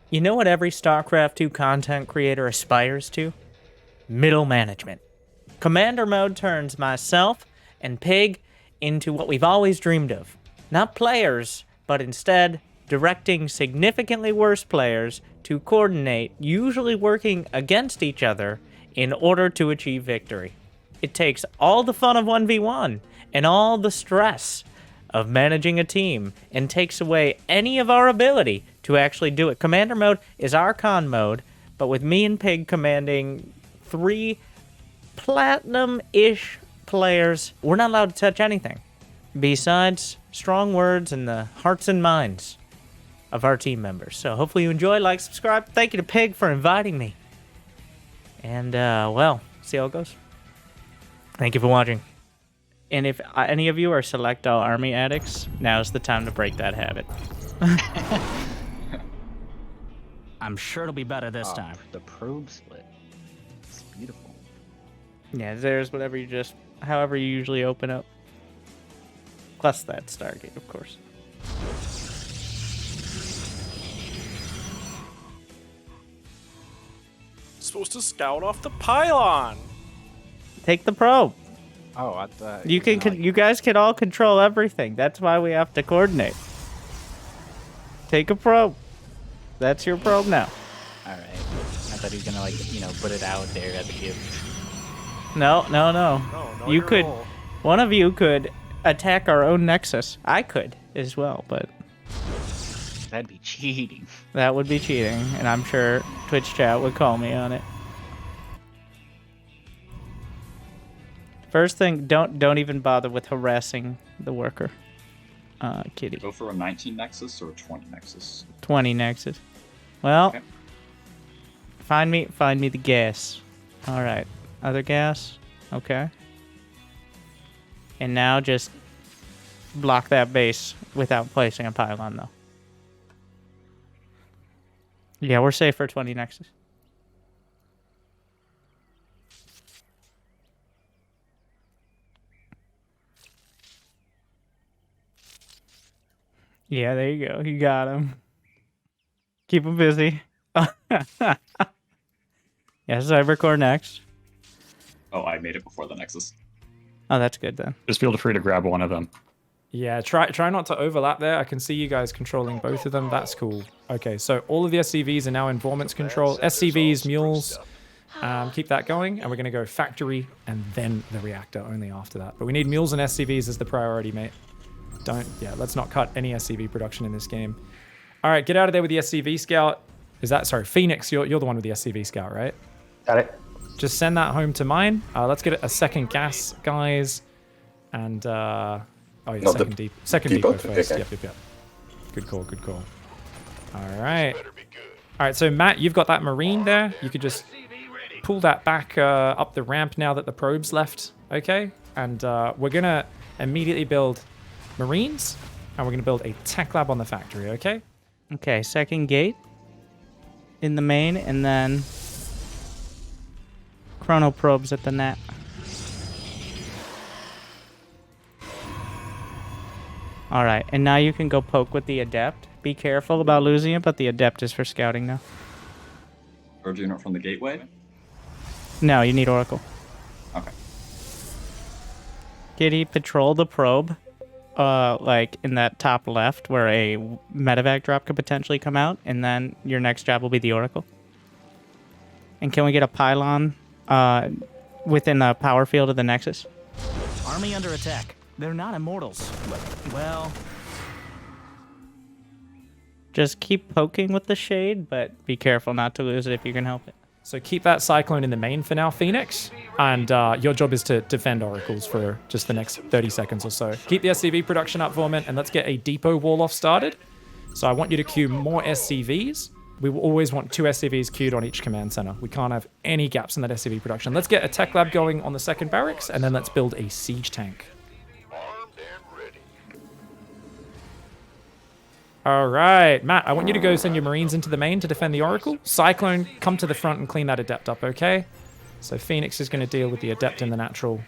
You know what every StarCraft 2 content creator aspires to? Middle management. Commander mode turns myself and Pig into what we've always dreamed of. Not players, but instead directing significantly worse players to coordinate, usually working against each other, in order to achieve victory. It takes all the fun of 1v1 and all the stress of managing a team and takes away any of our ability to actually do it. Commander mode is our con mode, but with me and Pig commanding 3 platinum-ish players, we're not allowed to touch anything besides strong words in the hearts and minds of our team members. So hopefully you enjoy, like, subscribe. Thank you to Pig for inviting me. And, well, see how it goes. Thank you for watching. And if any of you are Select All Army addicts, now's the time to break that habit. I'm sure it'll be better this time. The probe split. It's beautiful. Yeah, there's whatever you just, however you usually open up. Plus that Stargate, of course. Supposed to scout off the pylon. Take the probe. Oh, I thought You you guys can all control everything. That's why we have to coordinate. Take a probe. That's your probe now. All right. I thought he was gonna, like, you know, put it out there as a gift. No. No, You could, one of you could attack our own Nexus. I could as well, but That'd be cheating. that would be cheating, and I'm sure Twitch chat would call me on it. First thing, don't even bother with harassing the worker. Kitty. Go for a 19 Nexus or a 20 Nexus? 20 Nexus. Well, Okay. find me the gas. All right, other gas. Okay. And now just block that base without placing a pylon, though. Yeah, we're safe for 20 Nexus. Yeah, there you go. You got him. Keep him busy. Yeah, Cybercore next. Oh, I made it before the Nexus. Oh, that's good then. Just feel free to grab one of them. Yeah, try not to overlap there. I can see you guys controlling both of them. That's cool. Okay, so all of the SCVs are now in Vormint's control. SCVs, mules, keep that going. And we're going to go factory and then the reactor only after that. But we need mules and SCVs as the priority, mate. Let's not cut any SCV production in this game. All right, get out of there with the SCV scout. Sorry, Phoenix, you're the one with the SCV scout, right? Got it. Just send that home to mine. Let's get a second gas, guys. And, second depot first. Okay. Yep. Good call. All right. So Matt, you've got that Marine there. You could just pull that back up the ramp now that the probe's left, okay? And we're going to immediately build Marines, and we're going to build a tech lab on the factory, okay? Okay, second gate in the main, and then chrono probes at the net. All right, and now you can go poke with the adept. Be careful about losing it, but the adept is for scouting now. Or do you know from the gateway? No, you need Oracle. Okay. Kitty, patrol the probe. Like in that top left where a medevac drop could potentially come out, and then your next job will be the Oracle. And can we get a pylon within the power field of the Nexus? Army under attack. They're not immortals. Well, Just keep poking with the shade, but be careful not to lose it if you can help it. So keep that Cyclone in the main for now, Phoenix. And your job is to defend Oracles for just the next 30 seconds or so. Keep the SCV production up, Vormint, and let's get a depot wall-off started. So I want you to queue more SCVs. We will always want 2 SCVs queued on each command center. We can't have any gaps in that SCV production. Let's get a tech lab going on the second barracks, and then let's build a siege tank. All right, Matt, I want you to go send your Marines into the main to defend the Oracle. Cyclone, come to the front and clean that Adept up, okay? So Phoenix is going to deal with the Adept in the natural.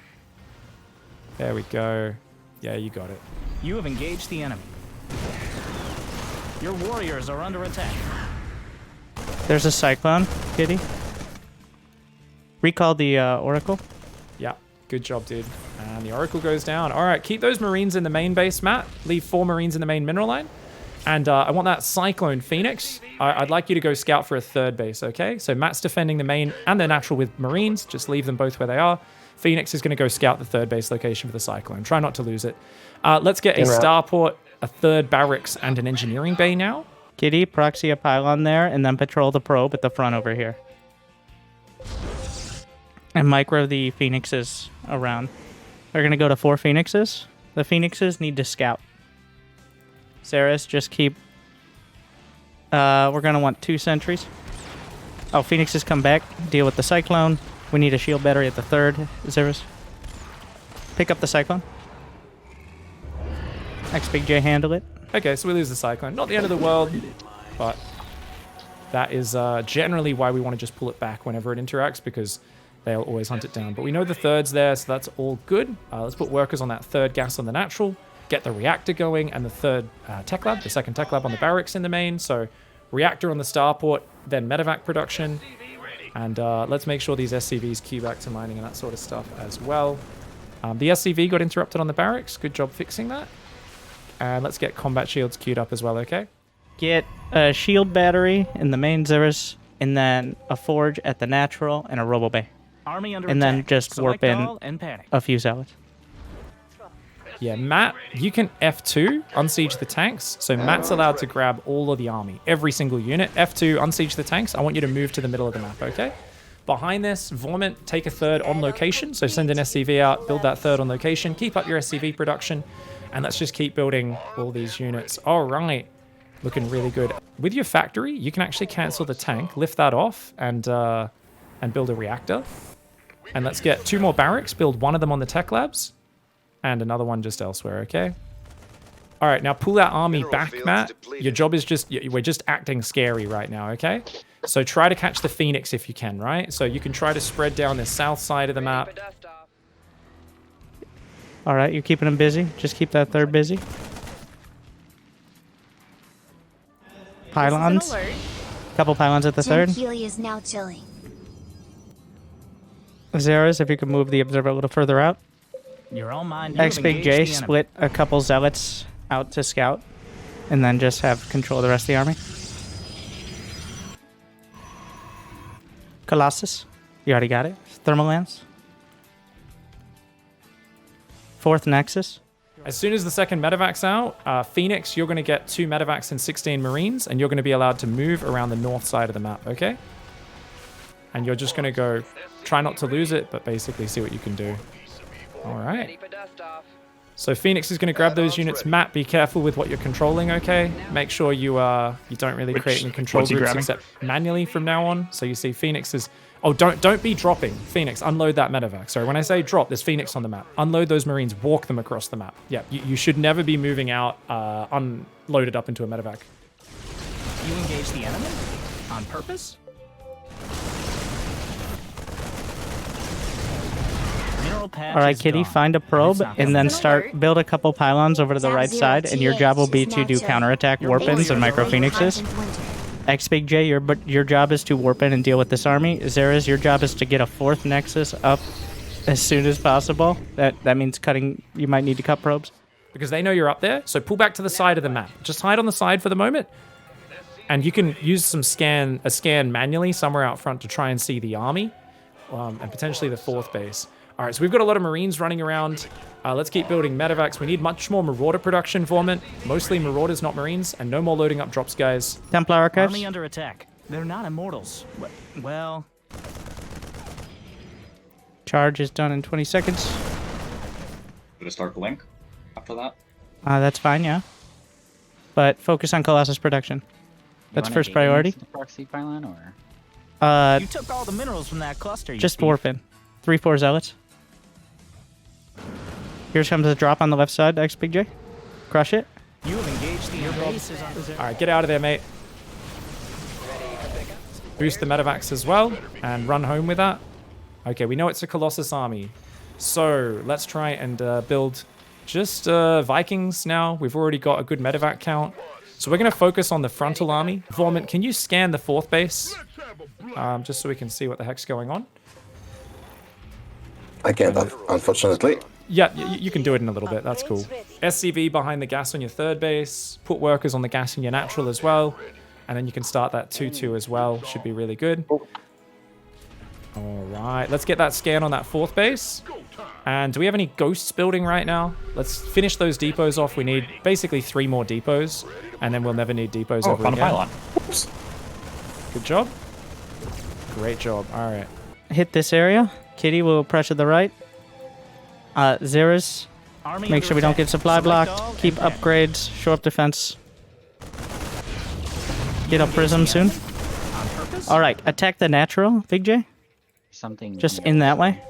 There we go. Yeah, you got it. you have engaged the enemy. Your warriors are under attack. There's a Cyclone, Kitty. Recall the Oracle. Yeah, good job, dude. And the Oracle goes down. All right, keep those Marines in the main base, Matt. Leave 4 Marines in the main mineral line. And I want that Cyclone Phoenix. I'd like you to go scout for a 3rd base, okay? So Matt's defending the main and the natural with Marines. Just leave them both where they are. Phoenix is going to go scout the 3rd base location for the Cyclone. Try not to lose it. Let's get a starport, a 3rd barracks, and an engineering bay now. Kitty, proxy a pylon there, and then patrol the probe at the front over here. And micro the Phoenixes around. We're going to go to 4 Phoenixes. The Phoenixes need to scout. Ceres, just keep... we're going to want 2 sentries. Oh, Phoenixes come back. Deal with the Cyclone. We need a shield battery at the 3rd. Ceres. Pick up the Cyclone. XBJ handle it. Okay, so we lose the Cyclone. Not the end of the world, but that is generally why we want to just pull it back whenever it interacts, because they'll always hunt it down. But we know the 3rd's there, so that's all good. Let's put workers on that 3rd gas on the natural, get the reactor going, and the 3rd tech lab, the 2nd tech lab on the barracks in the main. So reactor on the starport, then medevac production. And let's make sure these SCVs queue back to mining and that sort of stuff as well. The SCV got interrupted on the barracks. Good job fixing that. And let's get combat shields queued up as well, okay? Get a shield battery in the main Ceres, and then a forge at the natural, and a robo bay. Army under And then attack. just warp Select in all and panic. a few zealots. Yeah, Matt, you can F2, unsiege the tanks. So Matt's allowed to grab all of the army, every single unit. F2, unsiege the tanks. I want you to move to the middle of the map, okay? Behind this, Vormint, take a 3rd on location. So send an SCV out, build that 3rd on location, keep up your SCV production, and let's just keep building all these units. All right, looking really good. With your factory, you can actually cancel the tank, lift that off, and build a reactor. And let's get 2 more barracks, build 1 of them on the tech labs, and another one just elsewhere, okay? All right, now pull that army back, Matt. Your job is we're just acting scary right now, okay? So try to catch the Phoenix if you can, right? So you can try to spread down the south side of the map. All right, you're keeping them busy. Just keep that 3rd busy. Pylons. Couple pylons at the 3rd. Healy is now chilling. Zeros, if you could move the observer a little further out. You're all mine. You have engaged XBJ, the enemy. split a couple zealots out to scout, and then just have control of the rest of the army. Colossus, you already got it. Thermal lance. 4th Nexus. As soon as the 2nd medevac's out, Phoenix, you're going to get 2 medevacs and 16 Marines, and you're going to be allowed to move around the north side of the map, okay? And you're just going to go, try not to lose it, but basically see what you can do. All right. So Phoenix is going to grab those units. Matt, be careful with what you're controlling, okay? Make sure you don't really create any control what's he groups grabbing? except manually from now on. So you see Phoenix is... Oh, don't be dropping. Phoenix, unload that medevac. Sorry, when I say drop, there's Phoenix on the map. Unload those Marines, walk them across the map. Yeah, you should never be moving out unloaded up into a medevac. You engage the enemy? On purpose? Mineral patch All right, is Kitty, gone. find a probe, not and then gonna build a couple pylons over to the right side, and your job will be to do counterattack warpins and micro phoenixes. XBJ, your job is to warp in and deal with this army. Zeres, your job is to get a 4th Nexus up as soon as possible. That means cutting. You might need to cut probes. Because they know you're up there, so pull back to the side of the map. Just hide on the side for the moment. And you can use a scan manually somewhere out front to try and see the army. And potentially the 4th base. All right, so we've got a lot of Marines running around. Let's keep building medevacs. We need much more Marauder production, Vormint. Mostly Marauders, not Marines. And no more loading up drops, guys. Templar Archives. Army under attack. They're not immortals. Well, Charge is done in 20 seconds. Did it start blink after that? That's fine, yeah. But focus on Colossus production. That's first priority. Proxy pylon or? you took all the minerals from that cluster. You Just thief. warp in. 3-4 zealots. Here comes the drop on the left side, XBJ. Crush it. You have engaged the enemy. Base is on. All right, get out of there, mate. Boost the medevacs as well and run home with that. Okay, we know it's a Colossus army. So let's try and build just Vikings now. We've already got a good medevac count. So we're going to focus on the frontal army. Vormint, can you scan the 4th base? Just so we can see what the heck's going on. I can't, unfortunately. Yeah, you can do it in a little bit. That's cool. SCV behind the gas on your 3rd base. Put workers on the gas in your natural as well. And then you can start that 2-2 as well. Should be really good. All right, let's get that scan on that 4th base. And do we have any ghosts building right now? Let's finish those depots off. We need basically 3 more depots. And then we'll never need depots ever found again. a pylon. Oops. Good job. Great job. All right. Hit this area. Kitty will pressure the right. Xeris, Army make sure we don't get supply Select all blocked. Keep and panic. upgrades. Shore up defense. Get up prism soon. On purpose? All right, attack the natural, Big J. Something. Just in that way.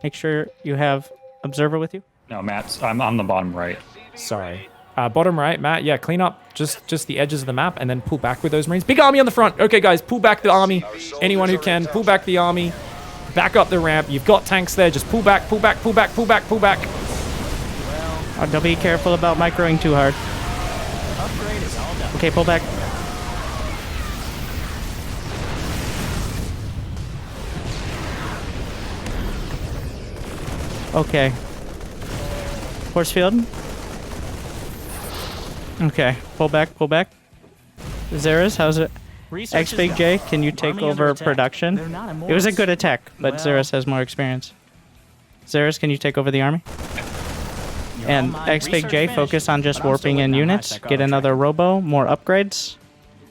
Make sure you have observer with you. No, Matt, I'm on the bottom right. Sorry. Bottom right, Matt. Yeah, clean up just the edges of the map and then pull back with those Marines. Big army on the front. Okay, guys, pull back the army. Anyone who can, pull back the army. Back up the ramp. You've got tanks there. Just pull back, pull back, pull back, pull back, pull back. Don't be careful about microing too hard. Upgrade is all done. Okay, pull back. Okay. Force field. Okay, pull back, pull back. Xeris, how's it? Research X is Big done. J, can you take Army under over attack. production? They're not It was a immortals. good attack, but Well- Xeris has more experience. Xeris, can you take over the army? You're And all mine. X Big Research J, finished, focus on just but I'm still warping in waiting on my units. Get psychology. another robo, more upgrades.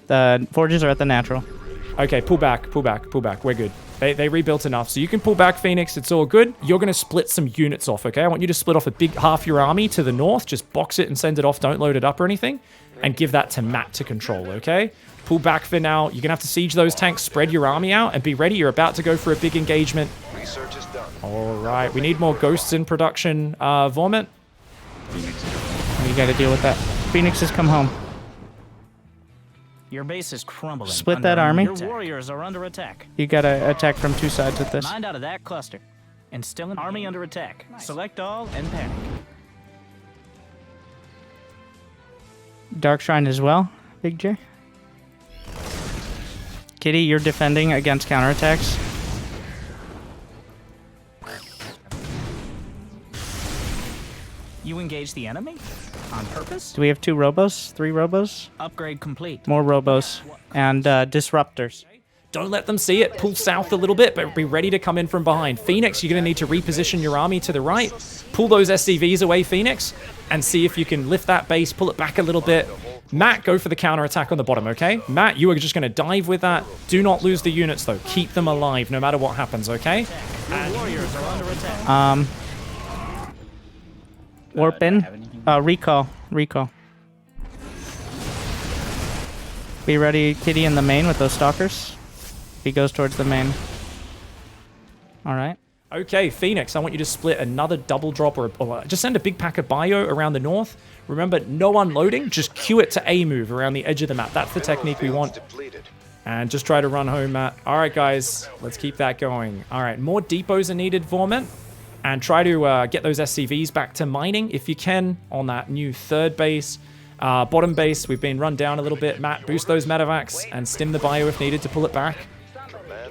The forges are at the natural. Okay, pull back, pull back, pull back. We're good. They rebuilt enough, so you can pull back, Phoenix. It's all good. You're going to split some units off, okay? I want you to split off a big half your army to the north. Just box it and send it off. Don't load it up or anything. And give that to Matt to control, okay? Pull back for now. You're going to have to siege those tanks, spread your army out, and be ready. You're about to go for a big engagement. Research is done. All right, we need more ghosts in production. Vormint? You gotta deal with that. Phoenix has come home. Your base is crumbling. Split under that army. Your warriors are under attack. You gotta attack from 2 sides with this. Mind out of that cluster. And still an army under attack. Select all and panic. Dark Shrine as well, Big J. Kitty, you're defending against counterattacks. You engage the enemy? On purpose? Do we have 2 robos? 3 robos? Upgrade complete. More robos. And disruptors. Don't let them see it. Pull south a little bit, but be ready to come in from behind. Phoenix, you're going to need to reposition your army to the right. Pull those SCVs away, Phoenix, and see if you can lift that base, pull it back a little bit. Matt, go for the counterattack on the bottom, okay? Matt, you are just going to dive with that. Do not lose the units, though. Keep them alive no matter what happens, okay? Your warriors are under attack. Warp in. Recall. Recall. Be ready, Kitty, in the main with those stalkers. He goes towards the main. Alright. Okay, Phoenix, I want you to split another double drop or just send a big pack of bio around the north. Remember, no unloading. Just queue it to A move around the edge of the map. That's the technique we want. Depleted. And just try to run home, Matt. All right, guys, let's keep that going. All right, more depots are needed, Vormint. And try to get those SCVs back to mining if you can on that new 3rd base. Bottom base, we've been run down a little bit. Matt, boost those medevacs and stim the bio if needed to pull it back.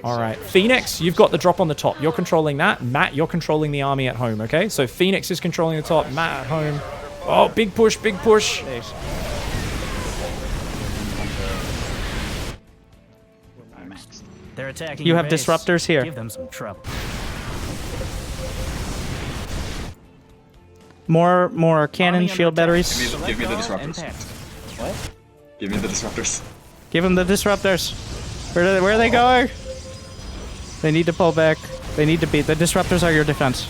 All right, Phoenix, you've got the drop on the top. You're controlling that. Matt, you're controlling the army at home, okay? So Phoenix is controlling the top, Matt at home. Oh, big push, big push. They're attacking You your have base. disruptors here. Give them some trouble. More cannon, Army shield under attack. batteries. Give me the Select all and disruptors. panic. What? Give me the disruptors. Give them the disruptors. Where are they going? They need to pull back. They need to beat. The disruptors are your defense.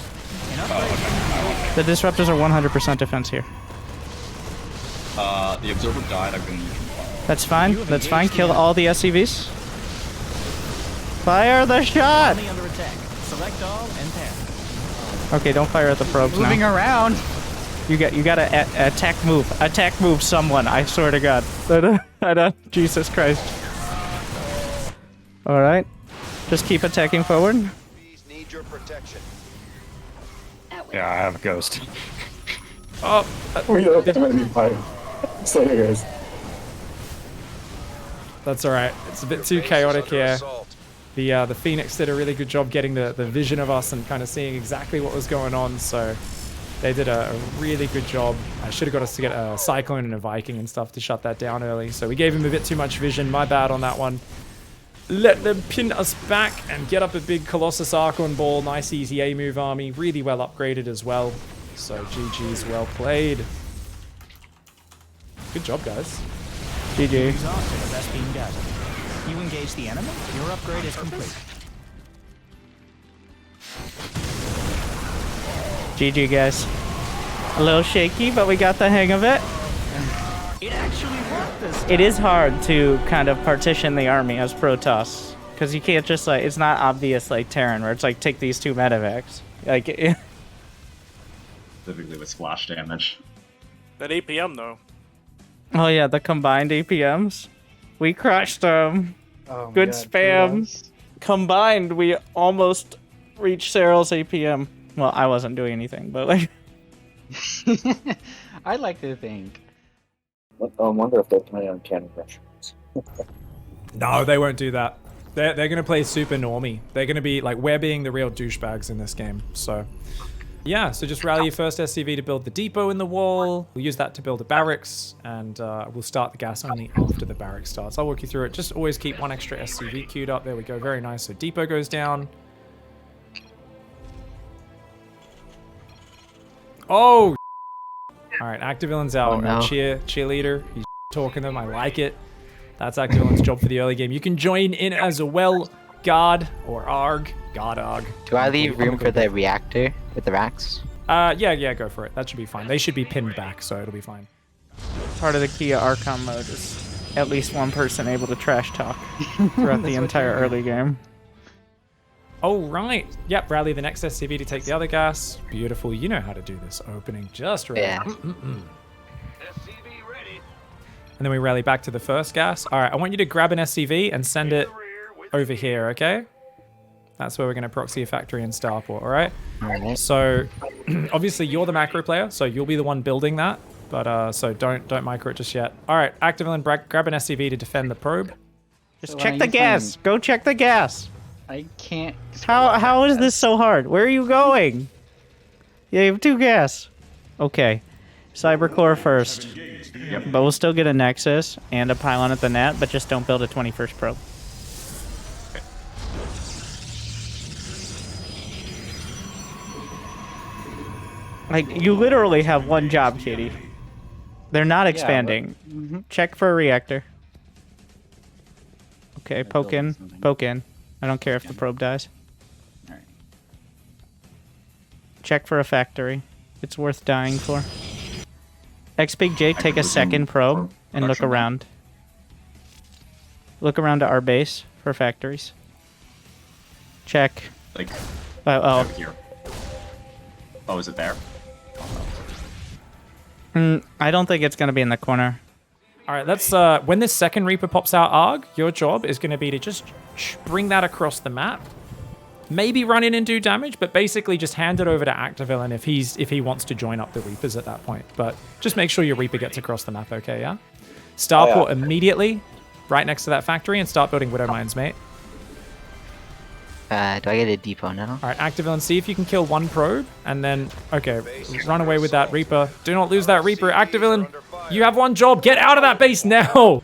The disruptors are 100% defense here. The observer died. I've been. That's fine. That's fine. Kill all the SCVs. Fire the shot! Army under attack. Select all and panic. Okay, don't fire at the probes Moving now. around. You gotta attack move. Attack move someone, I swear to God. I don't, Jesus Christ. Alright. Just keep attacking forward. These need your protection. Yeah, I have a ghost. Oh, We don't have to be fine. Sorry, guys. That's all right. It's a bit too chaotic here. The Phoenix did a really good job getting the vision of us and kind of seeing exactly what was going on, so they did a really good job. I should have got us to get a Cyclone and a Viking and stuff to shut that down early, so we gave him a bit too much vision. My bad on that one. Let them pin us back and get up a big Colossus Archon ball. Nice easy A move army. Really well upgraded as well. So GG's well played. Good job, guys. GG. Exhausted of best being gathered. You engage the enemy, your upgrade is complete. GG, guys. A little shaky, but we got the hang of it. It actually worked this time. It is hard to kind of partition the army as Protoss, because you can't just like, it's not obvious like Terran, where it's like, take these 2 medevacs. Like, Specifically with splash damage. That APM though. oh yeah, the combined APMs. We crushed them. Oh my Good God, spam. Protoss. Combined, we almost reached Cyril's APM. Well, I wasn't doing anything, but like... I'd like to think. I wonder if they're playing on cannon Russians. No, they won't do that. They're going to play super normie. They're going to be like, we're being the real douchebags in this game. So, yeah, so just rally your first SCV to build the depot in the wall. We'll use that to build a barracks, and we'll start the gas only after the barracks starts. I'll walk you through it. Just always keep 1 extra SCV queued up. There we go. Very nice. So depot goes down. Oh! Alright, Activillain's our cheerleader. He's talking to them. I like it. That's Activillain's job for the early game. You can join in as well. God or Arg. God Arg. Do I leave room for the reactor with the racks? Yeah, go for it. That should be fine. They should be pinned back, so it'll be fine. Part of the key of Archon mode is at least one person able to trash talk throughout the entire early game. Oh, right. Yep, rally the next SCV to take the other gas. Beautiful. You know how to do this opening just right. Yeah. And then we rally back to the first gas. All right, I want you to grab an SCV and send it over here, okay? That's where we're going to proxy a factory and starport, all right? All right. So, obviously, you're the macro player, so you'll be the one building that. But, so don't micro it just yet. All right, Activillain, grab an SCV to defend the probe. Just So check are the you gas. playing- Go check the gas. I can't. How is this so hard? Where are you going? Yeah, you have 2 gas. Okay. Cybercore first. But we'll still get a Nexus and a pylon at the net, but just don't build a 21st probe. Like, you literally have 1 job, Katie. They're not expanding. Check for a reactor. Okay, poke in. Poke in. I don't care if the probe dies. Alright. Check for a factory. It's worth dying for. X-Big J, take a second probe and look around. Look around to our base for factories. Check. Like, Oh, over here. Oh, is it there? I don't think it's going to be in the corner. All right, let's, when this second Reaper pops out Arg, your job is going to be to just bring that across the map. Maybe run in and do damage, but basically just hand it over to Activillain if he wants to join up the Reapers at that point. But just make sure your Reaper gets across the map, okay, yeah? Starport immediately, right next to that factory, and start building Widow Mines, mate. Do I get a depot now? All right, Activillain, see if you can kill 1 probe, and then, okay, run away with that Reaper. Do not lose that Reaper. Activillain, you have 1 job. Get out of that base now!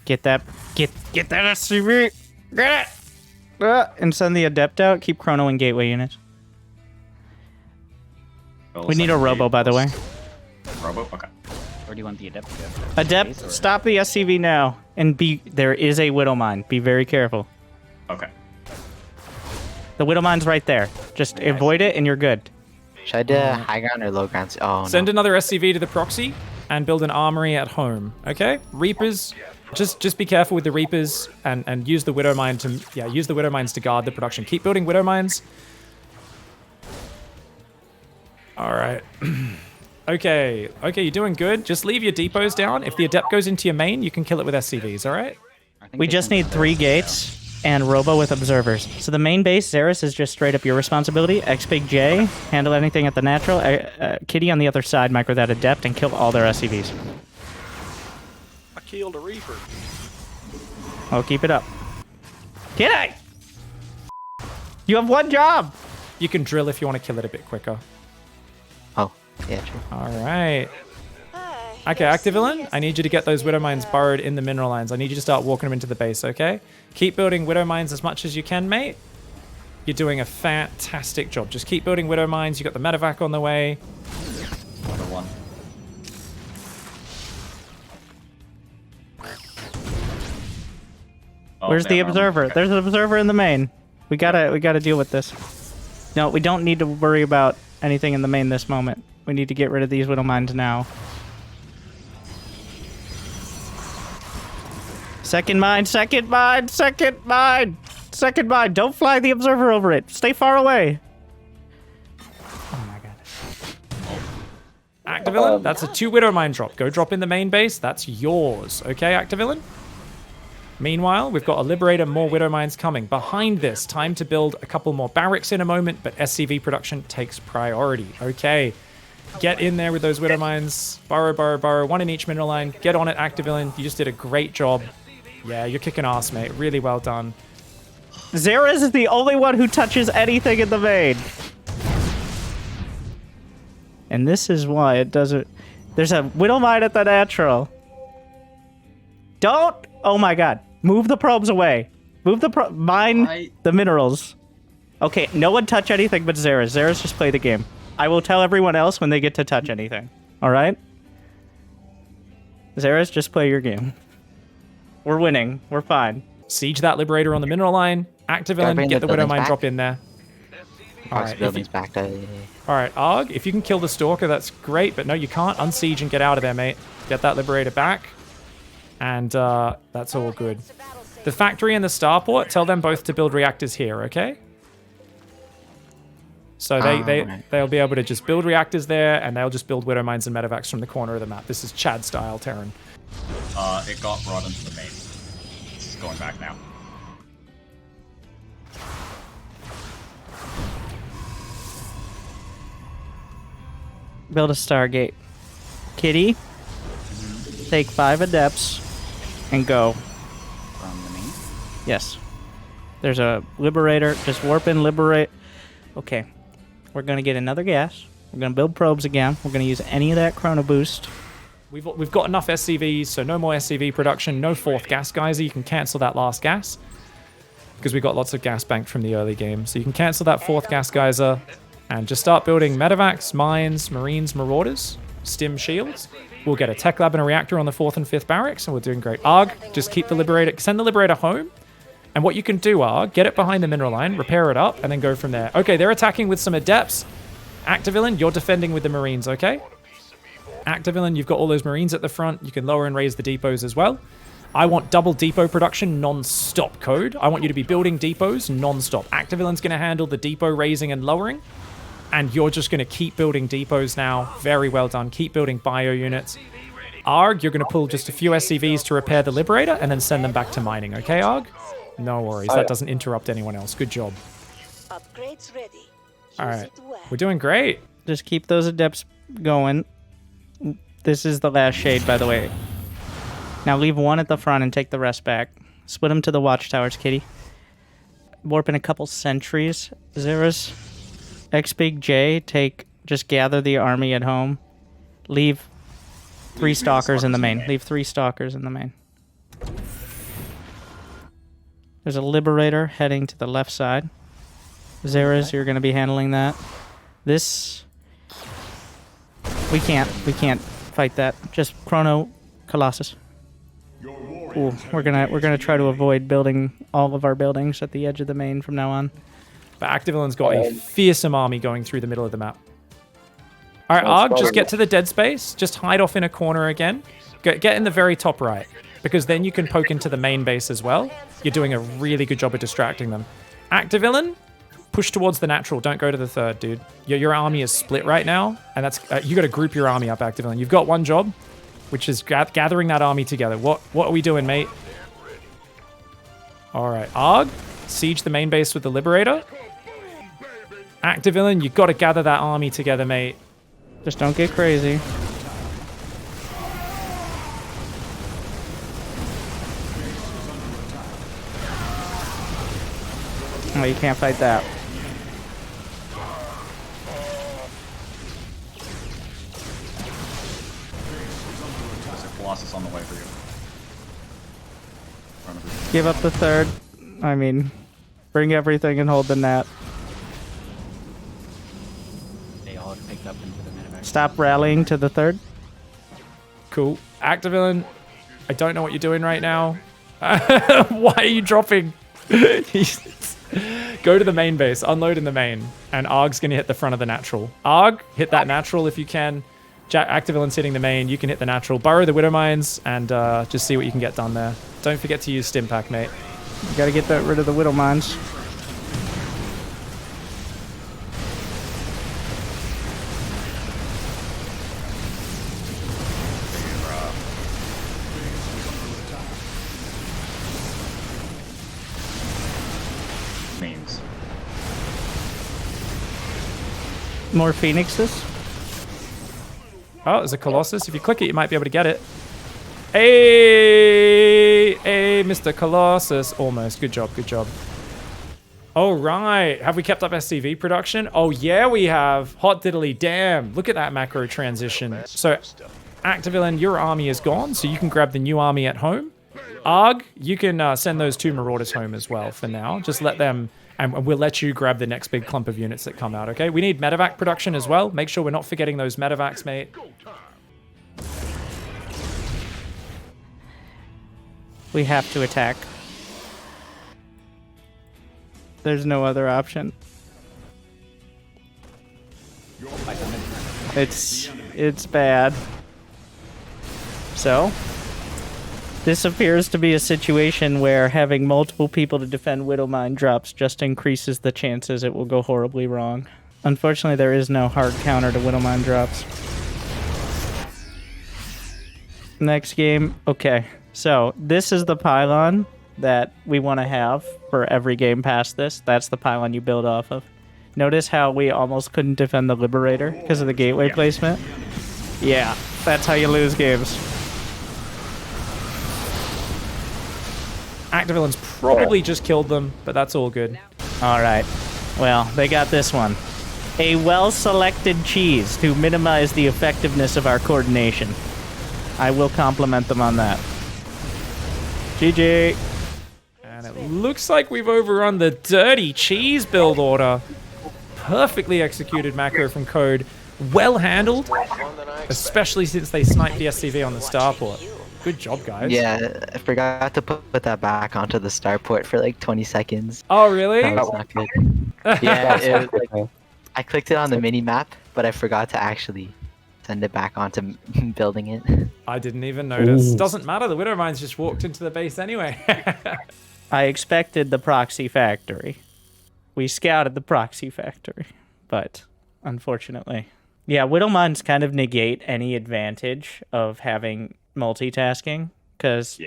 Get that SCV! Get it! And send the Adept out. Keep Chrono and Gateway units. We need a Robo, by the way. Robo? Okay. Or do you want the adept? Adept, stop the SCV now. And there is a Widow Mine. Be very careful. Okay. The Widow Mine's right there. Just avoid it and you're good. Should I do high ground or low ground? Oh, Send no. another SCV to the proxy and build an armory at home, okay? Reapers, just be careful with the Reapers and use the Widow Mine to, use the Widow Mines to guard the production. Keep building Widow Mines. All right. Okay, you're doing good. Just leave your depots down. If the Adept goes into your main, you can kill it with SCVs, all right? We just need 3 gates and Robo with observers. So the main base, Xeris, is just straight up your responsibility. X-Big J, handle anything at the natural. Kitty on the other side, micro that Adept, and kill all their SCVs. killed a Reaper. Oh, keep it up. Get it! You have one job! You can drill if you want to kill it a bit quicker. Oh, yeah, true. All right. Okay, Activillain, I need you to get those Widow Mines burrowed in the mineral lines. I need you to start walking them into the base, okay? Keep building Widow Mines as much as you can, mate. You're doing a fantastic job. Just keep building Widow Mines. You got the medevac on the way. Another one. Oh, Where's the damn, observer? okay. There's an observer in the main. We gotta deal with this. No, we don't need to worry about anything in the main this moment. We need to get rid of these Widow Mines now. Second mine, second mine, second mine, second mine. Don't fly the observer over it. Stay far away. Oh my god. Activillain, that's a 2 Widow Mine drop. Go drop in the main base. That's yours. Okay, Activillain? Meanwhile, we've got a Liberator, more Widow Mines coming. Behind this, time to build a couple more barracks in a moment, but SCV production takes priority. Okay. Get in there with those Widow Mines. Burrow, burrow, burrow. 1 in each mineral line. Get on it, Activillain. You just did a great job. Yeah, you're kicking ass, mate. Really well done. Xera's is the only one who touches anything in the main. And this is why it doesn't... There's a Widow Mine at the natural. Don't! Oh my god. Move the probes away. Move the mine the minerals. Okay, no one touch anything but Xera's. Xera's just play the game. I will tell everyone else when they get to touch anything. Alright? Xera's just play your game. We're winning. We're fine. Siege that Liberator on the mineral line. Activillain, get the Widow Mine drop in there. Alright, Buildings back. Alright, Arg, if you can kill the Stalker, that's great, but no, you can't. Unsiege and get out of there, mate. Get that Liberator back. And that's all good. The factory and the starport, tell them both to build reactors here, okay? So they'll be able to just build reactors there, and they'll just build Widow Mines and medevacs from the corner of the map. This is Chad style Terran. It got brought into the main. It's going back now. Build a Stargate. Kitty, take 5 Adepts and go. From the main. Yes. There's a Liberator. Just warp in, liberate. Okay. We're going to get another gas. We're going to build probes again. We're going to use any of that Chrono Boost. We've got enough SCVs, so no more SCV production, no 4th gas geyser. You can cancel that last gas because we got lots of gas banked from the early game. So you can cancel that 4th gas geyser and just start building medevacs, mines, marines, marauders, stim shields. We'll get a tech lab and a reactor on the 4th and 5th barracks, and we're doing great. Arg, just keep the Liberator, send the Liberator home. And what you can do, Arg, get it behind the mineral line, repair it up, and then go from there. Okay, they're attacking with some Adepts. Activillain, you're defending with the Marines, okay? Activillain, you've got all those Marines at the front. You can lower and raise the depots as well. I want double depot production non-stop, Code. I want you to be building depots non-stop. Activillain's going to handle the depot raising and lowering. And you're just going to keep building depots now. Very well done. Keep building bio units. Arg, you're going to pull just a few SCVs to repair the Liberator and then send them back to mining, okay, Arg? No worries. That doesn't interrupt anyone else. Good job. Upgrades ready. All right. We're doing great. Just keep those Adepts going. This is the last shade, by the way. Now leave 1 at the front and take the rest back. Split them to the watchtowers, Kitty. Warp in a couple sentries. Xera's. X-Big J, just gather the army at home. Leave 3 stalkers in the main. Leave 3 stalkers in the main. There's a Liberator heading to the left side. Xera's, you're going to be handling that. This... We can't fight that. Just Chrono Colossus. Ooh, we're gonna try to avoid building all of our buildings at the edge of the main from now on. But Activillain's got a fearsome army going through the middle of the map. All right, Arg, just get to the dead space. Just hide off in a corner again. Get in the very top right, because then you can poke into the main base as well. You're doing a really good job of distracting them. Activillain, push towards the natural. Don't go to the 3rd, dude. Your army is split right now, and that's you got to group your army up, Activillain. You've got one job, which is gathering that army together. What are we doing, mate? All right, Arg, siege the main base with the Liberator. Activillain, you got to gather that army together, mate. Just don't get crazy. Well, you can't fight that. There's a Colossus on the way for you. In front of you. Give up the third. I mean, bring everything and hold the net. They all picked up into the medevac. Stop rallying to the third. Cool. Actavillain, I don't know what you're doing right now. Why are you dropping? Go to the main base, unload in the main, and Arg's gonna hit the front of the natural. Arg, hit that natural if you can. Actavillain's hitting the main, you can hit the natural. Burrow the Widow Mines, and just see what you can get done there. Don't forget to use Stim Pack, mate. You gotta get rid of the Widow Mines. Means. More Phoenixes. Oh, there's a Colossus. If you click it, you might be able to get it. Hey, Mr. Colossus. Almost. Good job, good job. All right. Have we kept up SCV production? Oh, yeah, we have. Hot diddly damn. Look at that macro transition. So, Actavillain, your army is gone, so you can grab the new army at home. Arg, you can send those 2 Marauders home as well for now. Just let them, and we'll let you grab the next big clump of units that come out, okay? We need medevac production as well. Make sure we're not forgetting those medevacs, mate. We have to attack. There's no other option. It's bad. So, this appears to be a situation where having multiple people to defend Widow Mine drops just increases the chances it will go horribly wrong. Unfortunately, there is no hard counter to Widow Mine drops. Next game. Okay, so this is the pylon that we want to have for every game past this. That's the pylon you build off of. Notice how we almost couldn't defend the Liberator because of the gateway placement? Yeah, that's how you lose games. Actavillain's probably just killed them, but that's all good. All right. Well, they got this one. A well-selected cheese to minimize the effectiveness of our coordination. I will compliment them on that. GG. And it looks like we've overrun the dirty cheese build order. Perfectly executed macro from Code. Well handled, especially since they sniped the SCV on the starport. Good job, guys. Yeah, I forgot to put that back onto the starport for like 20 seconds. Oh, really? That was not good. Yeah, it was like, I clicked it on the mini map, but I forgot to actually send it back onto building it. I didn't even notice. Doesn't matter. The Widow Mines just walked into the base anyway. I expected the proxy factory. We scouted the proxy factory, but unfortunately. Yeah, Widow Mines kind of negate any advantage of having multitasking, because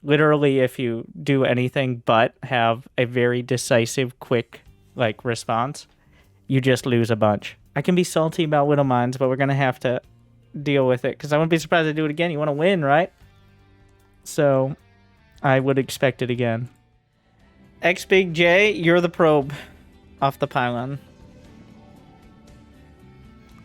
literally if you do anything but have a very decisive, quick response, you just lose a bunch. I can be salty about Widow Mines, but we're going to have to deal with it, because I wouldn't be surprised to do it again. You want to win, right? So I would expect it again. X Big J, you're the probe off the pylon.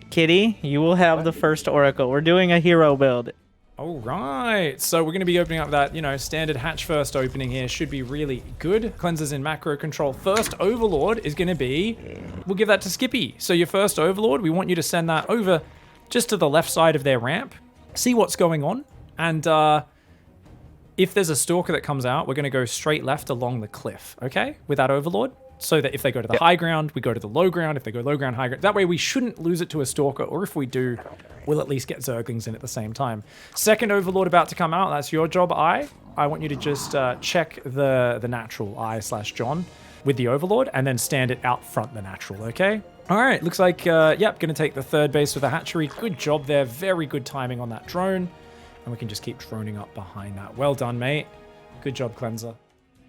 Kitty, you will have the first Oracle. We're doing a hero build. All right, so we're going to be opening up that, standard hatch first opening here. Should be really good. Cleansers in macro control. First Overlord is going to be, we'll give that to Skippy. So your first Overlord, we want you to send that over just to the left side of their ramp. See what's going on. And if there's a Stalker that comes out, we're going to go straight left along the cliff, okay? With that Overlord. So that if they go to the high ground, we go to the low ground. If they go low ground, high ground. That way we shouldn't lose it to a Stalker, or if we do, we'll at least get Zerglings in at the same time. Second Overlord about to come out. That's your job, I want you to just check the natural, I/John, with the Overlord, and then stand it out front the natural, okay? All right, looks like, yep, going to take the third base with a hatchery. Good job there. Very good timing on that drone. And we can just keep droning up behind that. Well done, mate. Good job, Cleanser.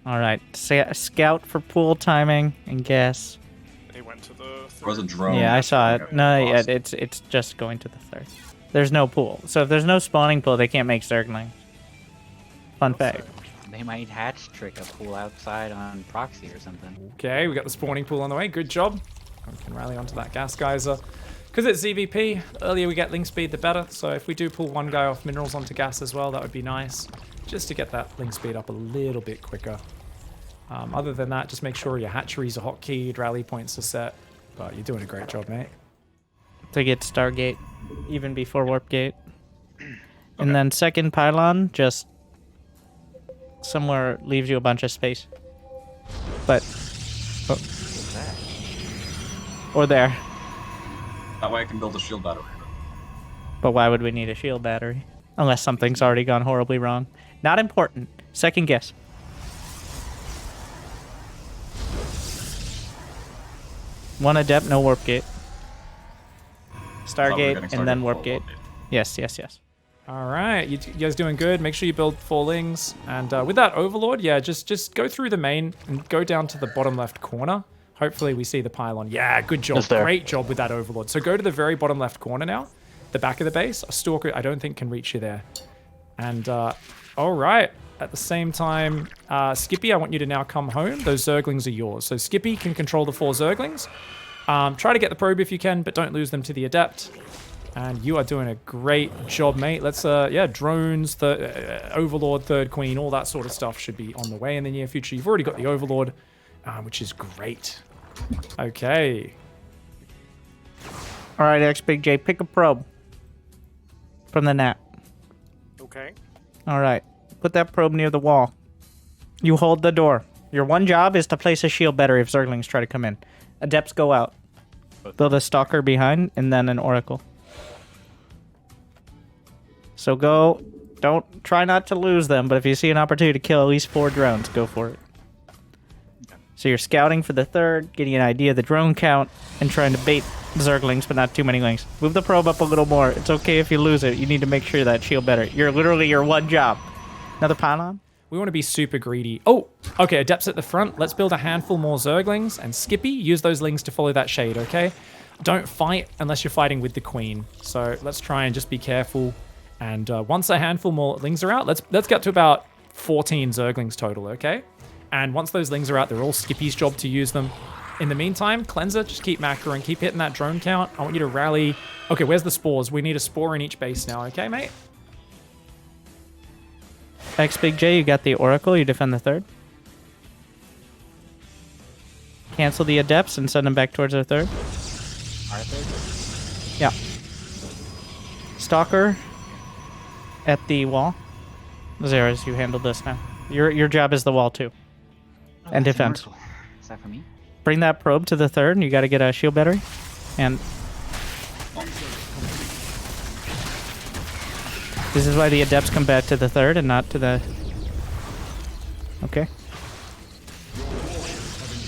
All right, scout for pool timing and guess. They went to the There was a drone. Yeah, I saw it. No, yeah, it's just going to the third. There's no pool, so if there's no spawning pool, they can't make Zerglings. Fun fact. They might hatch trick a pool outside on proxy or something. Okay, we got the spawning pool on the way. Good job. We can rally onto that gas geyser. Because it's ZVP, the earlier we get link speed, the better. So if we do pull one guy off minerals onto gas as well, that would be nice. Just to get that link speed up a little bit quicker. Other than that, just make sure your hatcheries are hotkeyed, rally points are set. But you're doing a great job, mate. To get Stargate, even before Warp Gate. And then second pylon, just somewhere leaves you a bunch of space. But... oh. Or there. That way I can build a shield battery. But why would we need a shield battery? Unless something's already gone horribly wrong. Not important. Second guess. One adept, no warp gate. Stargate, and then warp gate. Yes, yes, yes. All right, you guys doing good. Make sure you build 4 lings. And with that Overlord, yeah, just go through the main and go down to the bottom left corner. Hopefully we see the pylon. Yeah, good job. Great job with that Overlord. So go to the very bottom left corner now. The back of the base. A Stalker, I don't think, can reach you there. And, all right. At the same time, Skippy, I want you to now come home. Those Zerglings are yours. So Skippy can control the 4 Zerglings. Try to get the probe if you can, but don't lose them to the Adept. And you are doing a great job, mate. Let's, yeah, drones, the Overlord, Third Queen, all that sort of stuff should be on the way in the near future. You've already got the Overlord, which is great. Okay. All right, X Big J, pick a probe from the net. Okay. All right. Put that probe near the wall. You hold the door. Your one job is to place a shield battery if Zerglings try to come in. Adepts go out. Build a Stalker behind, and then an Oracle. So go. Don't try not to lose them, but if you see an opportunity to kill at least 4 drones, go for it. So you're scouting for the 3rd, getting an idea of the drone count, and trying to bait Zerglings, but not too many lings. Move the probe up a little more. It's okay if you lose it. You need to make sure that shield better. You're literally your one job. Another pylon? We want to be super greedy. Oh, okay, Adepts at the front. Let's build a handful more Zerglings. And Skippy, use those lings to follow that shade, okay? Don't fight unless you're fighting with the Queen. So let's try and just be careful. And once a handful more lings are out, let's get to about 14 Zerglings total, okay? And once those lings are out, they're all Skippy's job to use them. In the meantime, Cleanser, just keep macroing, keep hitting that drone count. I want you to rally. Okay, where's the spores? We need a spore in each base now, okay, mate? X Big J, you got the Oracle, you defend the 3rd. Cancel the Adepts and send them back towards their 3rd. Our 3rd? Yeah. Stalker at the wall. Zeras, you handle this now. Your job is the wall too. Oh, and defense. Oracle. Is that for me? Bring that probe to the 3rd, and you got to get a shield battery. And this is why the Adepts come back to the 3rd and not to the... Okay.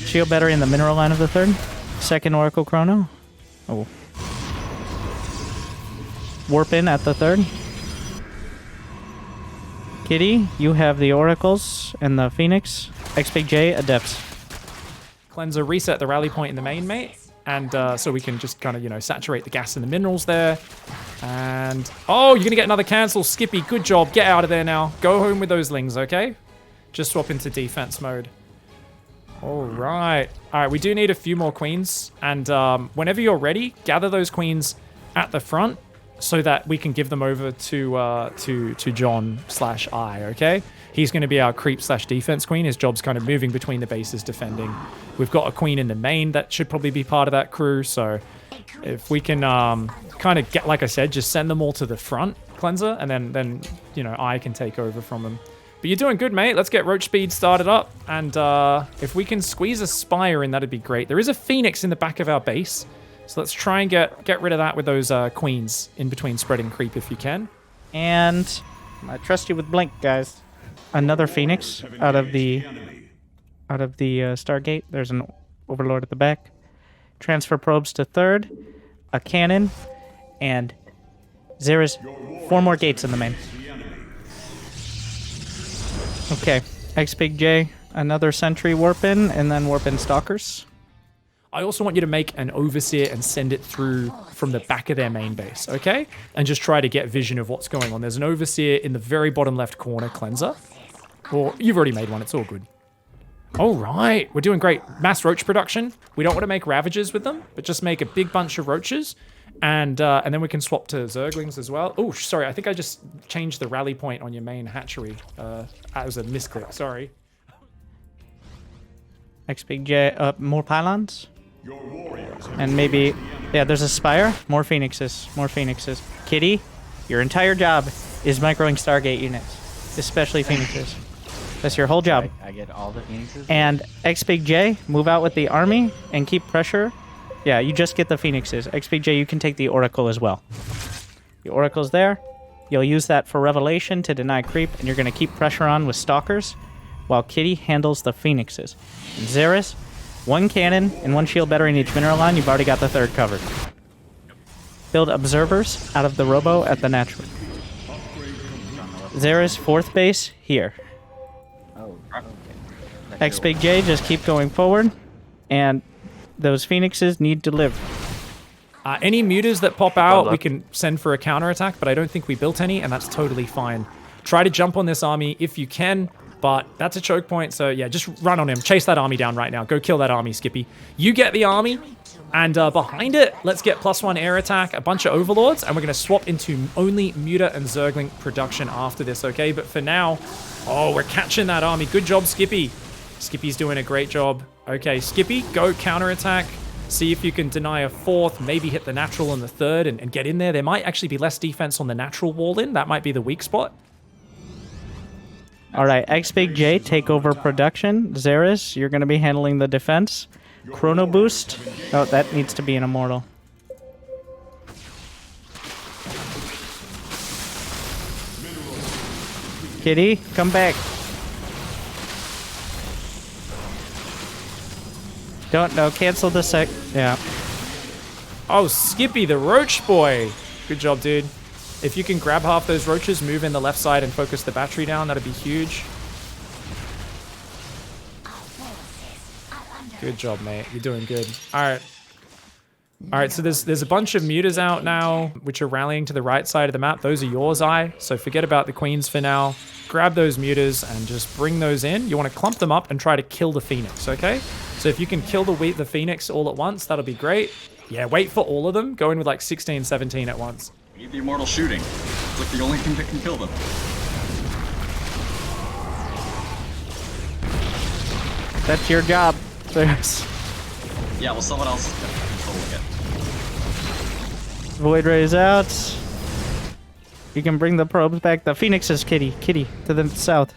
Shield battery in the mineral line of the 3rd. Second Oracle Chrono. Oh. Warp in at the 3rd. Kitty, you have the Oracles and the Phoenix. XBJ, Adepts. Cleanser, reset the rally point in the main, mate. And so we can just kind of, you know, saturate the gas and the minerals there. And, oh, you're going to get another cancel. Skippy, good job. Get out of there now. Go home with those lings, okay? Just swap into defense mode. All right. All right, we do need a few more queens. And whenever you're ready, gather those queens at the front so that we can give them over to John/I, okay? He's going to be our creep/defense queen. His job's kind of moving between the bases, defending. We've got a queen in the main that should probably be part of that crew. So if we can kind of get, like I said, just send them all to the front, Cleanser, and then you know, I can take over from them. But you're doing good, mate. Let's get Roach Speed started up. And if we can squeeze a Spire in, that'd be great. There is a Phoenix in the back of our base. So let's try and get rid of that with those queens in between spreading creep if you can. And I trust you with Blink, guys. Another Phoenix out of the Stargate. There's an Overlord at the back. Transfer probes to 3rd. A cannon. And there is 4 more gates in the main. Okay. X Big J. Another sentry warp in, and then warp in Stalkers. I also want you to make an Overseer and send it through from the back of their main base, okay? And just try to get vision of what's going on. There's an Overseer in the very bottom left corner, Cleanser. Or you've already made one. It's all good. All right. We're doing great. Mass roach production. We don't want to make Ravagers with them, but just make a big bunch of roaches. And then we can swap to Zerglings as well. Oh, sorry. I think I just changed the rally point on your main hatchery. That was a misclick. Sorry. XBJ, more pylons? And maybe, yeah, there's a spire. More phoenixes. More phoenixes. Kitty, your entire job is microing Stargate units, especially phoenixes. That's your whole job. I get all the phoenixes. And XBJ, move out with the army and keep pressure. Yeah, you just get the phoenixes. XBJ, you can take the oracle as well. The oracle's there. You'll use that for revelation to deny creep, and you're going to keep pressure on with stalkers while Kitty handles the phoenixes. And Xeris, 1 cannon and 1 shield battery in each mineral line. You've already got the 3rd covered. Build observers out of the robo at the natural. Xeris, 4th base here. Oh, okay. XBJ, just keep going forward, and those phoenixes need to live. Any mutas that pop out, we can send for a counterattack, but I don't think we built any, and that's totally fine. Try to jump on this army if you can, but that's a choke point, so yeah, just run on him. Chase that army down right now. Go kill that army, Skippy. You get the army, and behind it, let's get +1 air attack, a bunch of overlords, and we're going to swap into only muta and Zergling production after this, okay? But for now, oh, we're catching that army. Good job, Skippy. Skippy's doing a great job. Okay, Skippy, go counterattack. See if you can deny a 4th, maybe hit the natural on the 3rd and get in there. There might actually be less defense on the natural wall in. That might be the weak spot. All right, XBJ, take over production. Xeris, you're going to be handling the defense. Chrono boost. Oh, that needs to be an immortal. Kitty, come back. Don't know. Cancel the sec. Yeah. Oh, Skippy, the roach boy. Good job, dude. If you can grab half those roaches, move in the left side and focus the battery down, that'd be huge. Good job, mate. You're doing good. All right. All right, so there's a bunch of mutas out now, which are rallying to the right side of the map. Those are yours, so forget about the queens for now. Grab those mutas and just bring those in. You want to clump them up and try to kill the phoenix, okay? So if you can kill the phoenix all at once, that'll be great. Yeah, wait for all of them. Go in with like 16, 17 at once. We need the immortal shooting. It's like the only thing that can kill them. That's your job. Yeah, well, someone else is controlling it. Void Ray is out. You can bring the probes back. The phoenixes, Kitty, to the south.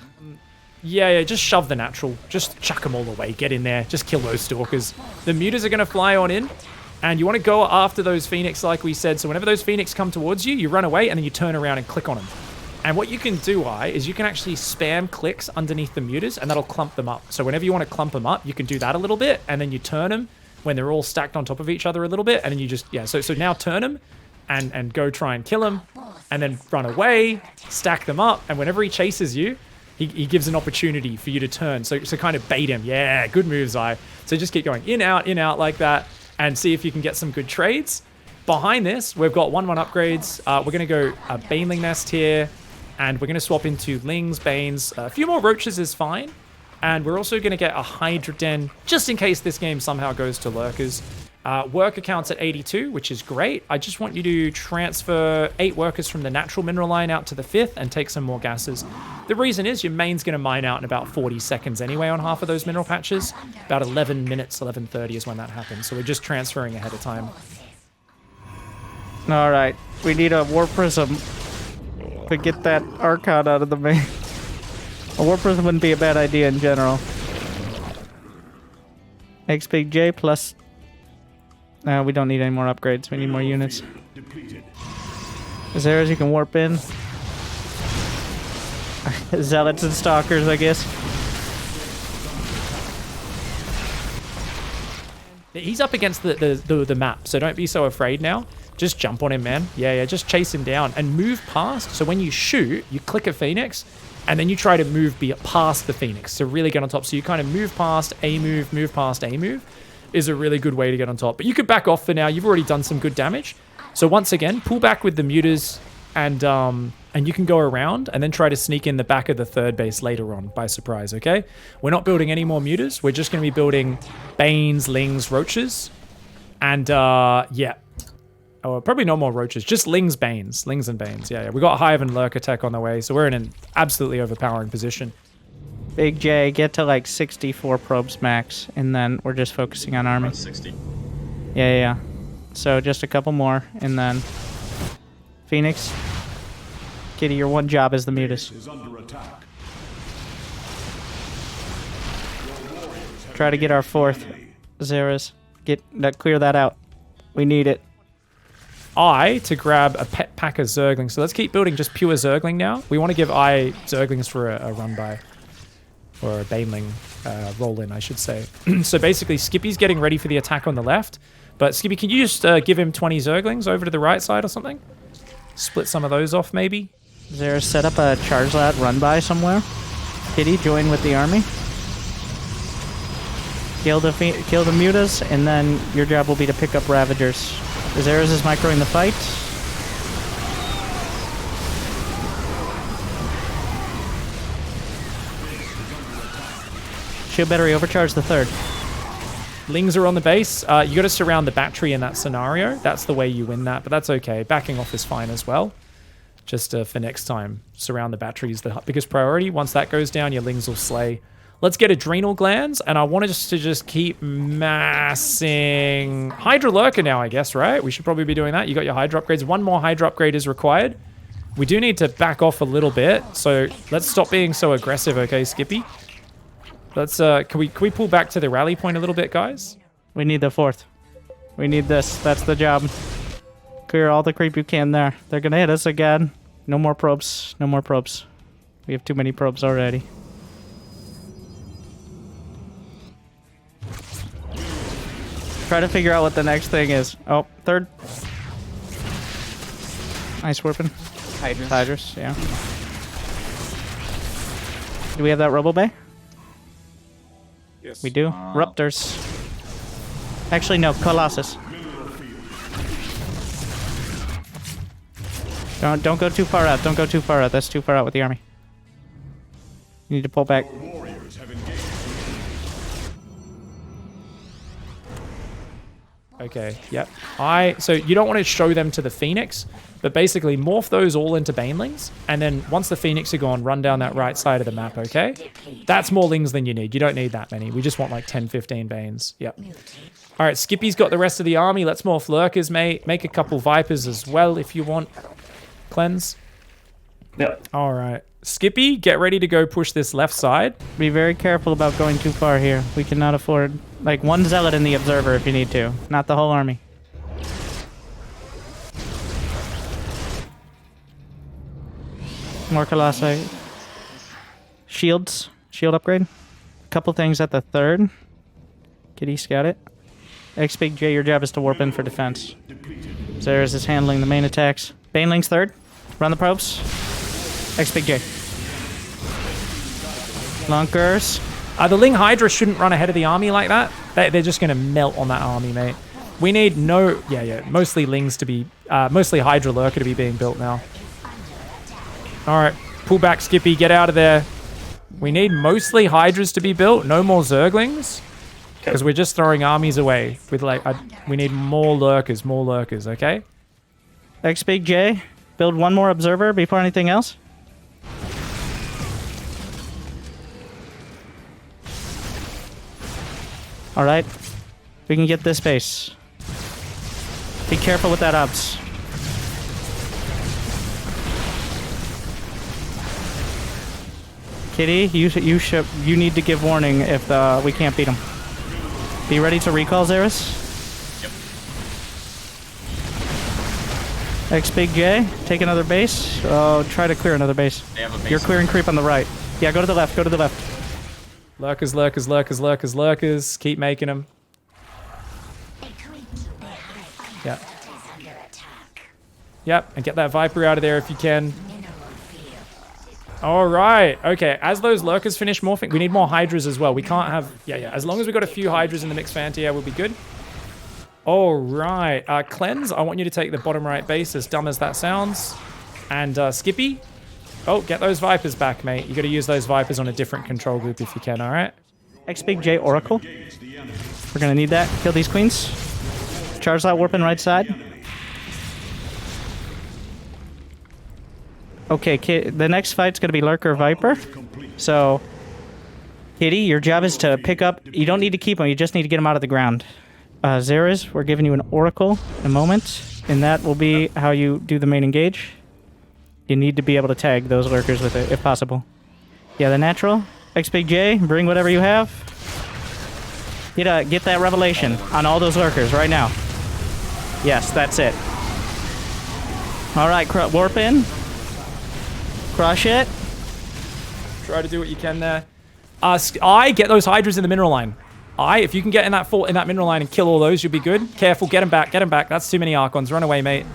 Yeah, just shove the natural. Just chuck them all away. Get in there. Just kill those stalkers. The mutas are going to fly on in, and you want to go after those phoenix like we said. So whenever those phoenix come towards you, you run away, and then you turn around and click on them. And what you can do, is you can actually spam clicks underneath the mutas, and that'll clump them up. So whenever you want to clump them up, you can do that a little bit, and then you turn them when they're all stacked on top of each other a little bit, and then you just, yeah, so now turn them, and go try and kill them, and then run away, stack them up, and whenever he chases you, he gives an opportunity for you to turn, so kind of bait him. Yeah, good moves, So just keep going in, out like that, and see if you can get some good trades. Behind this, we've got 1/1 upgrades. We're going to go a Baneling Nest here, and we're going to swap into Lings, Banes. A few more Roaches is fine. And we're also going to get a Hydra Den, just in case this game somehow goes to Lurkers. Worker counts at 82, which is great. I just want you to transfer 8 workers from the natural mineral line out to the 5th and take some more gases. The reason is your main's going to mine out in about 40 seconds anyway on half of those mineral patches. About 11 minutes, 11:30 is when that happens. So we're just transferring ahead of time. All right, we need a War Prism to get that Archon out of the main. A War Prism wouldn't be a bad idea in general. XBJ plus... we don't need any more upgrades. We need more units. Zeros you can warp in. Zealots and Stalkers, I guess. He's up against the map, so don't be so afraid now. Just jump on him, man. Yeah, just chase him down and move past. So when you shoot, you click a Phoenix, and then you try to move past the Phoenix to really get on top. So you kind of move past, A move past, A move is a really good way to get on top. But you could back off for now. You've already done some good damage. So once again, pull back with the mutas and and you can go around and then try to sneak in the back of the third base later on by surprise, okay? We're not building any more muters. We're just going to be building Banes, Lings, Roaches. And, yeah. Oh, probably no more Roaches. Just Lings, Banes. Lings and Banes. Yeah. We got Hive and Lurker Tech on the way, so we're in an absolutely overpowering position. Big J, get to like 64 probes max, and then we're just focusing on army. 60. Yeah. So just a couple more, and then Phoenix. Kitty, your one job is the mutas. Try to get our fourth. Zeras. Clear that out. We need it. To grab a pet pack of Zerglings. So let's keep building just pure Zergling now. We want to give Zerglings for a run by. Or a Baneling roll in, I should say. So basically, Skippy's getting ready for the attack on the left. But Skippy, can you just give him 20 Zerglings over to the right side or something? Split some of those off, maybe? Zeras, set up a charge lat run by somewhere. Kitty, join with the army. Kill the mutas, and then your job will be to pick up Ravagers. Zeras is microing the fight. Shield battery overcharge the third. Lings are on the base. You got to surround the battery in that scenario. That's the way you win that, but that's okay. Backing off is fine as well. Just for next time, surround the battery is the biggest priority. Once that goes down, your Lings will slay. Let's get Adrenal Glands, and I want us to just keep massing Hydra Lurker now, I guess, right? We should probably be doing that. You got your Hydra upgrades. One more Hydra upgrade is required. We do need to back off a little bit, so let's stop being so aggressive, okay, Skippy? Let's, can we pull back to the rally point a little bit, guys? We need the fourth. We need this. That's the job. Clear all the creep you can there. They're gonna hit us again. No more probes. No more probes. We have too many probes already. Try to figure out what the next thing is. Oh, third. Nice warping. Hydras, yeah. Do we have that Robo Bay? Yes. We do. Ruptors. Actually, no. Colossus. Don't go too far out. Don't go too far out. That's too far out with the army. You need to pull back. Okay, yep. So you don't want to show them to the Phoenix, but basically morph those all into Banelings, and then once the Phoenix are gone, run down that right side of the map, okay? That's more Lings than you need. You don't need that many. We just want like 10, 15 Banes. Yep. All right, Skippy's got the rest of the army. Let's morph Lurkers, mate. Make a couple Vipers as well if you want. Cleanse. Yep. All right. Skippy, get ready to go push this left side. Be very careful about going too far here. We cannot afford, like, one Zealot in the Observer if you need to. Not the whole army. More Colossi. Shields. Shield upgrade. A couple things at the third. Kitty, scout it. X-Big J, your job is to warp in for defense. Zeras is handling the main attacks. Banelings third. Run the probes. X-Big J. Lunkers. The Ling Hydra shouldn't run ahead of the army like that. They're just going to melt on that army, mate. We need mostly Lings to be, mostly Hydra Lurker to be being built now. Alright, pull back, Skippy, get out of there. We need mostly Hydras to be built, no more Zerglings. Because we're just throwing armies away. With like, we need more Lurkers, okay? X-Big J, build one more Observer before anything else. Alright, we can get this base. Be careful with that obs. Kitty, you need to give warning if we can't beat them. Be ready to recall, Zeras. Yep. X-Big J, take another base. Oh, try to clear another base. You're clearing creep on the right. Yeah, go to the left, go to the left. Lurkers, Lurkers, Lurkers, Lurkers, Lurkers. Keep making them. Yep. Yep, and get that Viper out of there if you can. All right. Okay, as those Lurkers finish morphing, we need more Hydras as well. We can't have... Yeah. As long as we've got a few Hydras in the mix, Fantia, we'll be good. All right. Cleanse, I want you to take the bottom right base, as dumb as that sounds. And Skippy, oh, get those Vipers back, mate. You got to use those Vipers on a different control group if you can, all right? X-Big-J Oracle. We're going to need that. Kill these queens. Charge that warping right side. Okay, the next fight's going to be Lurker Viper. So, Kitty, your job is to pick up... You don't need to keep them, you just need to get them out of the ground. Zeres, we're giving you an Oracle in a moment, and that will be how you do the main engage. You need to be able to tag those Lurkers with it, if possible. Yeah, the natural. X-Big-J, bring whatever you have. Get that revelation on all those Lurkers right now. Yes, that's it. Alright, warp in. Crush it. Try to do what you can there. I get those Hydras in the mineral line. If you can get in that mineral line and kill all those, you'll be good. Careful, get them back, That's too many Archons. Run away, mate.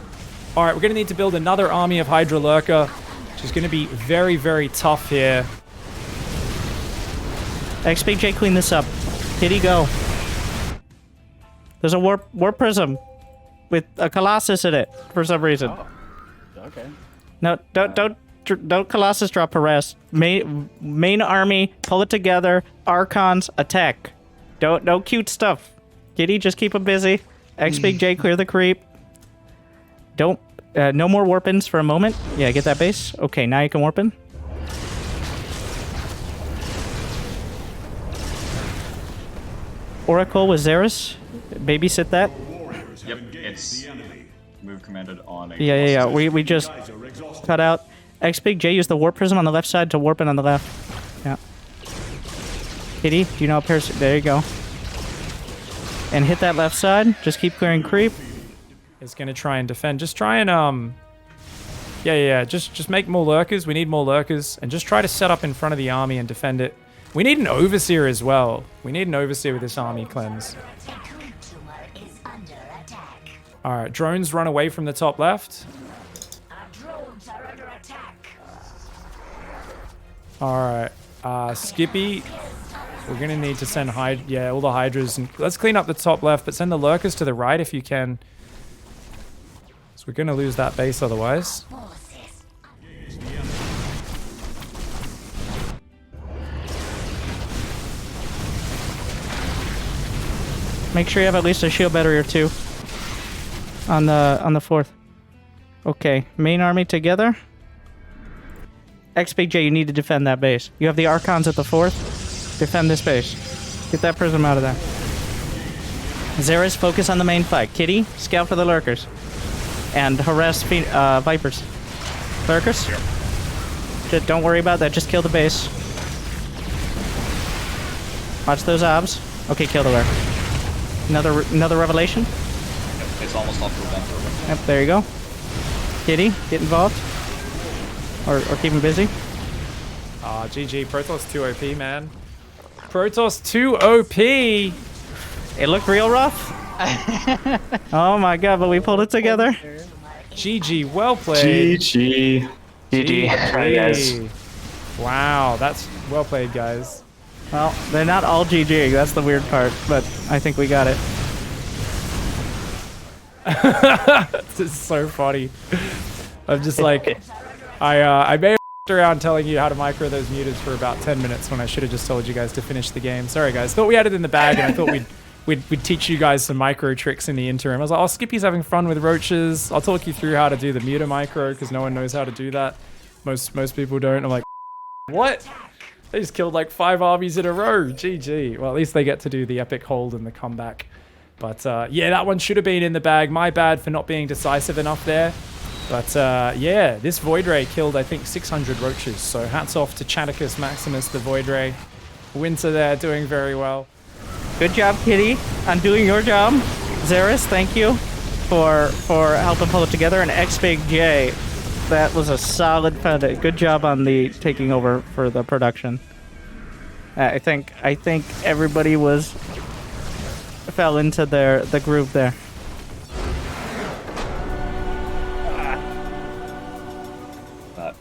Alright, we're going to need to build another army of Hydra Lurker, which is going to be very, very tough here. X-Big-J, clean this up. Kitty, go. There's a warp prism with a Colossus in it for some reason. Oh, okay. No, don't Colossus drop harass. Main army, pull it together. Archons, attack. No cute stuff. Kitty, just keep them busy. X-Big-J, clear the creep. No more warp-ins for a moment. Yeah, get that base. Okay, now you can warp in. Oracle with Zeres. Babysit that. Yep, it's move commanded on a... Yeah. We just cut out. X-Big-J, use the warp prism on the left side to warp in on the left. Yeah. Kitty, do you know there you go. And hit that left side. Just keep clearing creep. It's going to try and defend. Just try and, Yeah. Just make more Lurkers. We need more Lurkers. And just try to set up in front of the army and defend it. We need an Overseer as well. We need an Overseer with this army cleanse. Alright, drones run away from the top left. Alright, Skippy. We're going to need to send all the Hydras. And let's clean up the top left, but send the Lurkers to the right if you can. So we're going to lose that base otherwise. Make sure you have at least a shield battery or two on the fourth. Okay, main army together. X-Big-J, you need to defend that base. You have the Archons at the fourth. Defend this base. Get that prism out of there. Zeres, focus on the main fight. Kitty, scout for the Lurkers. And harass Vipers. Lurkers? Just don't worry about that. Just kill the base. Watch those obs. Okay, kill the Lurk. Another revelation. Yep, it's almost off the event. Yep, there you go. Kitty, get involved. Or keep him busy. GG. Protoss 2 OP, man. Protoss 2 OP! It looked real rough. Oh my god, but we pulled it together. GG, well played. GG. GG. Wow, that's well played, guys. Well, they're not all GG. That's the weird part, but I think we got it. This is so funny. I'm just like, I may have around telling you how to micro those muters for about 10 minutes when I should have just told you guys to finish the game. Sorry, guys. Thought we had it in the bag, and I thought we'd teach you guys some micro tricks in the interim. I was like, oh, Skippy's having fun with roaches. I'll talk you through how to do the muter micro because no one knows how to do that. Most people don't. I'm like, what? They just killed like 5 armies in a row. GG. Well, at least they get to do the epic hold and the comeback. But yeah, that one should have been in the bag. My bad for not being decisive enough there. But yeah, this Void Ray killed, I think, 600 roaches. So hats off to Chaticus Maximus, the Void Ray. Winter there, doing very well. Good job, Kitty, on doing your job. Zeres, thank you for helping pull it together. And X-Big-J, that was a solid pennant. Good job on the taking over for the production. I think everybody fell into the groove there.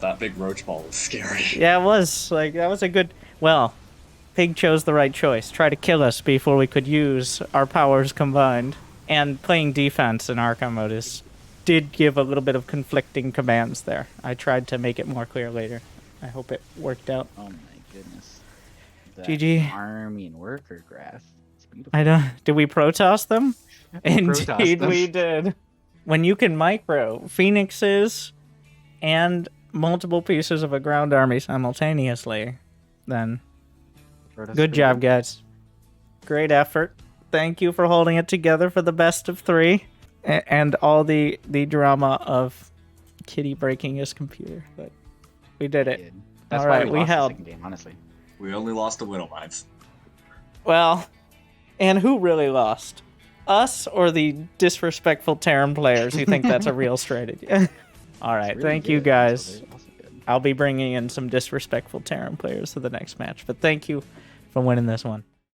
That big roach ball was scary. Yeah, it was. Like, that was a good... Well, Pig chose the right choice. Try to kill us before we could use our powers combined. And playing defense in Archon mode is did give a little bit of conflicting commands there. I tried to make it more clear later. I hope it worked out. Oh my goodness. That GG. army and worker graph. It's beautiful. I don't. Did we Protoss them? Protoss Indeed, them. we did. When you can micro phoenixes and multiple pieces of a ground army simultaneously, then Protoss good job, pretty guys. Great effort. Thank you for holding it together for the best of 3 and all the drama of Kitty breaking his computer. But we did it. good. That's All why right, we we lost held. the second game, honestly. We only lost the Widow Mines. Well, and who really lost? Us or the disrespectful Terran players who think that's a real strategy? All right, It's really thank you good, guys. so they're also good. I'll be bringing in some disrespectful Terran players to the next match, but thank you for winning this one.